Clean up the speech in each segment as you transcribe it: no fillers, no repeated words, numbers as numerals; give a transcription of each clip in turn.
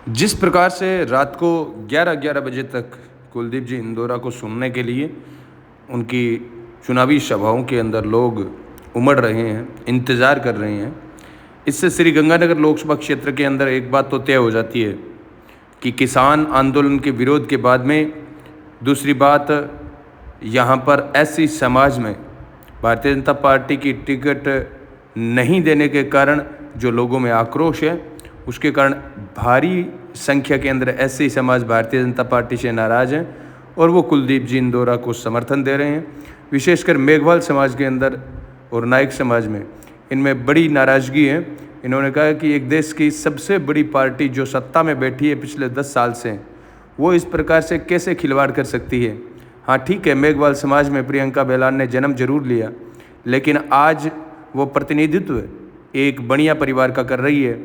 जिस प्रकार से रात को 11-11 बजे तक कुलदीप जी इंदौरा को सुनने के लिए उनकी चुनावी सभाओं के अंदर लोग उमड़ रहे हैं, इंतज़ार कर रहे हैं, इससे श्रीगंगानगर लोकसभा क्षेत्र के अंदर एक बात तो तय हो जाती है कि किसान आंदोलन के विरोध के बाद में दूसरी बात यहाँ पर एससी समाज में भारतीय जनता पार्टी की टिकट नहीं देने के कारण जो लोगों में आक्रोश है, उसके कारण भारी संख्या के अंदर एससी समाज भारतीय जनता पार्टी से नाराज़ हैं और वो कुलदीप जी इंदौरा को समर्थन दे रहे हैं। विशेषकर मेघवाल समाज के अंदर और नायक समाज में इनमें बड़ी नाराज़गी है। इन्होंने कहा कि एक देश की सबसे बड़ी पार्टी जो सत्ता में बैठी है पिछले 10 साल से, वो इस प्रकार से कैसे खिलवाड़ कर सकती है। हाँ ठीक है, मेघवाल समाज में प्रियंका बेलान ने जन्म जरूर लिया, लेकिन आज वो प्रतिनिधित्व एक बढ़िया परिवार का कर रही है।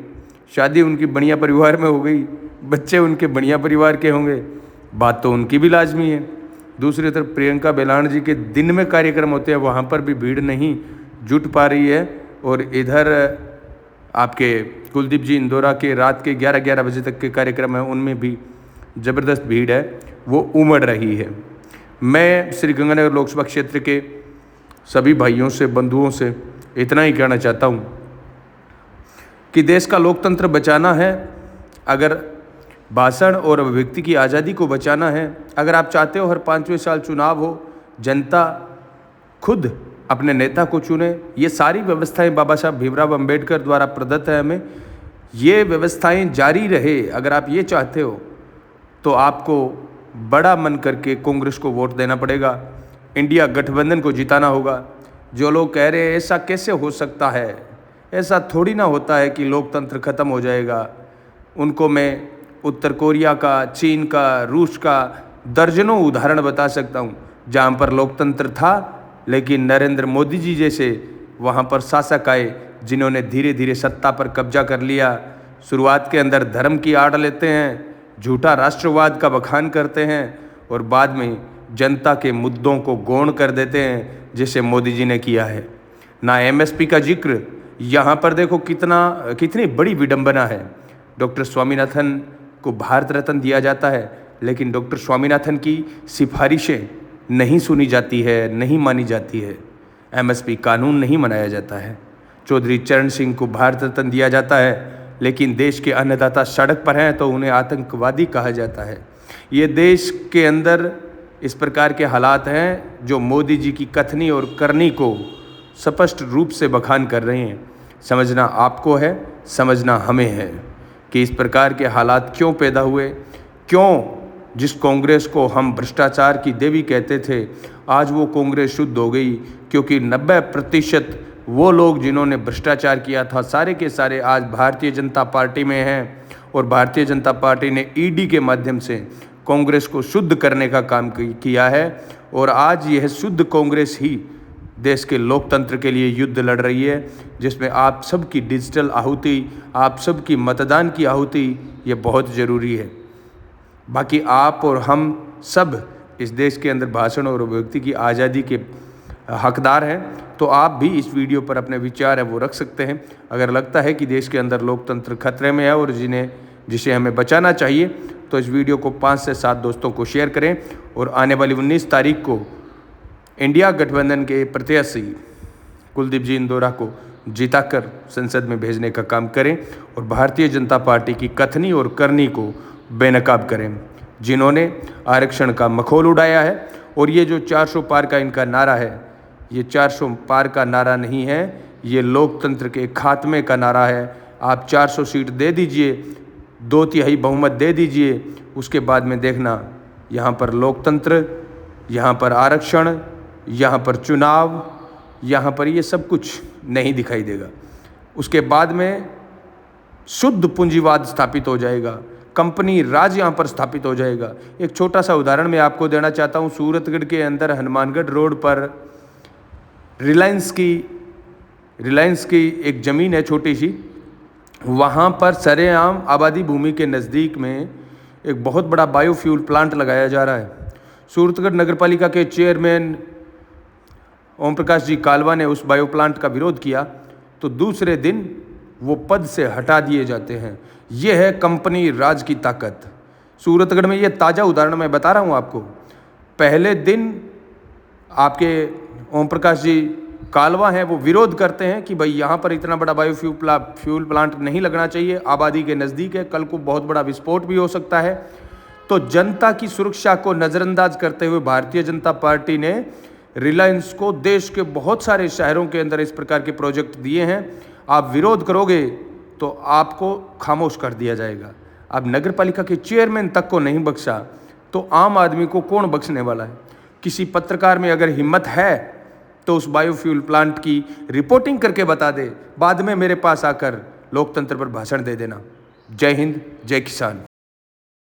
शादी उनकी बढ़िया परिवार में हो गई, बच्चे उनके बढ़िया परिवार के होंगे, बात तो उनकी भी लाजमी है। दूसरी तरफ प्रियंका बेलान जी के दिन में कार्यक्रम होते हैं, वहाँ पर भी भीड़ नहीं जुट पा रही है, और इधर आपके कुलदीप जी इंदौरा के रात के 11-11 बजे तक के कार्यक्रम हैं, उनमें भी ज़बरदस्त भीड़ है, वो उमड़ रही है। मैं श्रीगंगानगर लोकसभा क्षेत्र के सभी भाइयों से, बंधुओं से इतना ही कहना चाहता हूँ कि देश का लोकतंत्र बचाना है, अगर भाषण और अभिव्यक्ति की आज़ादी को बचाना है, अगर आप चाहते हो हर 5वें साल चुनाव हो, जनता खुद अपने नेता को चुने, ये सारी व्यवस्थाएं बाबा साहब भीमराव अंबेडकर द्वारा प्रदत्त है हमें, ये व्यवस्थाएं जारी रहे, अगर आप ये चाहते हो तो आपको बड़ा मन करके कांग्रेस को वोट देना पड़ेगा, इंडिया गठबंधन को जिताना होगा। जो लोग कह रहे हैं ऐसा कैसे हो सकता है, ऐसा थोड़ी ना होता है कि लोकतंत्र ख़त्म हो जाएगा, उनको मैं उत्तर कोरिया का, चीन का, रूस का दर्जनों उदाहरण बता सकता हूँ जहाँ पर लोकतंत्र था, लेकिन नरेंद्र मोदी जी जैसे वहाँ पर शासक आए जिन्होंने धीरे धीरे सत्ता पर कब्जा कर लिया। शुरुआत के अंदर धर्म की आड़ लेते हैं, झूठा राष्ट्रवाद का बखान करते हैं और बाद में जनता के मुद्दों को गौण कर देते हैं, जैसे मोदी जी ने किया है। ना एमएसपी का जिक्र, यहाँ पर देखो कितनी बड़ी विडंबना है। डॉक्टर स्वामीनाथन को भारत रत्न दिया जाता है, लेकिन डॉक्टर स्वामीनाथन की सिफारिशें नहीं सुनी जाती है, नहीं मानी जाती है। एमएसपी कानून नहीं मनाया जाता है। चौधरी चरण सिंह को भारत रत्न दिया जाता है, लेकिन देश के अन्नदाता सड़क पर हैं तो उन्हें आतंकवादी कहा जाता है। ये देश के अंदर इस प्रकार के हालात हैं जो मोदी जी की कथनी और करनी को स्पष्ट रूप से बखान कर रहे हैं। समझना आपको है, समझना हमें है कि इस प्रकार के हालात क्यों पैदा हुए, क्यों जिस कांग्रेस को हम भ्रष्टाचार की देवी कहते थे, आज वो कांग्रेस शुद्ध हो गई, क्योंकि 90% वो लोग जिन्होंने भ्रष्टाचार किया था सारे के सारे आज भारतीय जनता पार्टी में हैं, और भारतीय जनता पार्टी ने ईडी के माध्यम से कांग्रेस को शुद्ध करने का काम किया है, और आज यह शुद्ध कांग्रेस ही देश के लोकतंत्र के लिए युद्ध लड़ रही है, जिसमें आप सबकी डिजिटल आहुति, आप सबकी मतदान की आहुति, ये बहुत ज़रूरी है। बाकी आप और हम सब इस देश के अंदर भाषण और अभिव्यक्ति की आज़ादी के हकदार हैं, तो आप भी इस वीडियो पर अपने विचार है वो रख सकते हैं। अगर लगता है कि देश के अंदर लोकतंत्र खतरे में है और जिसे हमें बचाना चाहिए, तो इस वीडियो को 5 से 7 दोस्तों को शेयर करें, और आने वाली 19 तारीख को इंडिया गठबंधन के प्रत्याशी कुलदीप जी इंदौरा को जिताकर संसद में भेजने का काम करें, और भारतीय जनता पार्टी की कथनी और करनी को बेनकाब करें, जिन्होंने आरक्षण का मखौल उड़ाया है। और ये जो 400 पार का इनका नारा है, ये 400 पार का नारा नहीं है, ये लोकतंत्र के खात्मे का नारा है। आप 400 सीट दे दीजिए, 2/3 बहुमत दे दीजिए, उसके बाद में देखना यहाँ पर लोकतंत्र, यहाँ पर आरक्षण, यहाँ पर चुनाव, यहाँ पर ये सब कुछ नहीं दिखाई देगा। उसके बाद में शुद्ध पूंजीवाद स्थापित हो जाएगा, कंपनी राज यहाँ पर स्थापित हो जाएगा। एक छोटा सा उदाहरण मैं आपको देना चाहता हूँ। सूरतगढ़ के अंदर हनुमानगढ़ रोड पर रिलायंस की एक ज़मीन है छोटी सी, वहाँ पर सरेआम आबादी भूमि के नज़दीक में एक बहुत बड़ा बायोफ्यूल प्लांट लगाया जा रहा है। सूरतगढ़ नगरपालिका के चेयरमैन ओम प्रकाश जी कालवा ने उस बायो प्लांट का विरोध किया, तो दूसरे दिन वो पद से हटा दिए जाते हैं। ये है कंपनी राज की ताकत। सूरतगढ़ में ये ताज़ा उदाहरण मैं बता रहा हूँ आपको। पहले दिन आपके ओम प्रकाश जी कालवा हैं, वो विरोध करते हैं कि भाई यहाँ पर इतना बड़ा फ्यूल प्लांट नहीं लगना चाहिए, आबादी के नज़दीक है, कल को बहुत बड़ा विस्फोट भी हो सकता है। तो जनता की सुरक्षा को नज़रअंदाज करते हुए भारतीय जनता पार्टी ने रिलायंस को देश के बहुत सारे शहरों के अंदर इस प्रकार के प्रोजेक्ट दिए हैं। आप विरोध करोगे तो आपको खामोश कर दिया जाएगा। अब नगर पालिका के चेयरमैन तक को नहीं बख्शा तो आम आदमी को कौन बख्शने वाला है। किसी पत्रकार में अगर हिम्मत है तो उस बायोफ्यूल प्लांट की रिपोर्टिंग करके बता दे, बाद में मेरे पास आकर लोकतंत्र पर भाषण दे देना। जय हिंद, जय किसान।